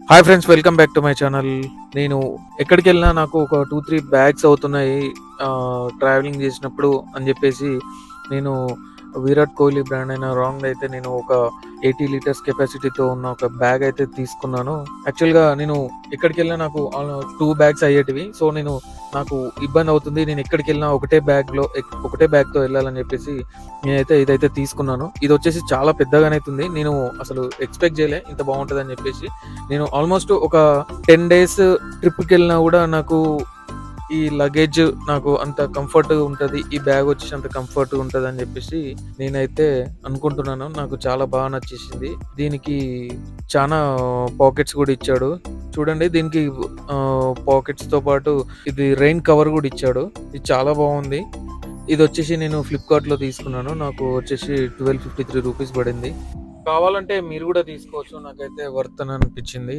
Hi friends, welcome back to my channel. నేను ఎక్కడికెళ్ళినా నాకు ఒక 2, 3 బ్యాగ్స్ అవుతున్నాయి ట్రావెలింగ్ చేసినప్పుడు అని జెప్పేసి నేను విరాట్ కోహ్లీ బ్రాండ్ అయిన రాంగ్‌దయితే నేను ఒక 80 లీటర్స్ కెపాసిటీతో ఉన్న ఒక బ్యాగ్ అయితే తీసుకున్నాను. యాక్చువల్‌గా నేను ఎక్కడికెళ్ళినా నాకు 2 బ్యాగ్స్ అయ్యేటివి. సో, నాకు ఇబ్బందవుతుంది. నేను ఎక్కడికెళ్ళినా ఒకటే బ్యాగ్‌తో ఎళ్ళాలని జెప్పేసి నేనైతే ఇదైతే తీసుకున్నాను. ఇదొచ్చేసి చాలా పెద్దగానైతుంది. నేను అసలు ఎక్స్‌పెక్ట్ జేయలే ఇంత బావుంటదని జెప్పేసి. నేను ఆల్మోస్ట్ ఒక 10 డేస్ ట్రిప్‌కెళ్ళినా గూడా నాకు ఈ లగేజ్ నాకు అంత కంఫర్ట్‌గా ఉంటది. ఈ బ్యాగ్ వచ్చేసి అంత కంఫర్ట్‌గా ఉంటదని జెప్పేసి నేనైతే అనుకుంటున్నాను. నాకు చాలా బాగా నచ్చేసింది. దీనికి చానా పాకెట్స్ గూడా ఇచ్చాడు. చూడండి, దీనికి పాకెట్స్‌తో పాటు ఇది రెయిన్ కవర్ గూడా ఇచ్చాడు. ఇది చాలా బావుంది. ఇదొచ్చేసి నేను ఫ్లిప్‌కార్ట్‌లో తీసుకున్నాను. నాకు వచ్చేసి రూ. 1253 పడింది. కావాలంటే మీరు గూడా తీసుకోవచ్చు. నాకైతే వర్త్ అని అనిపిచ్చింది.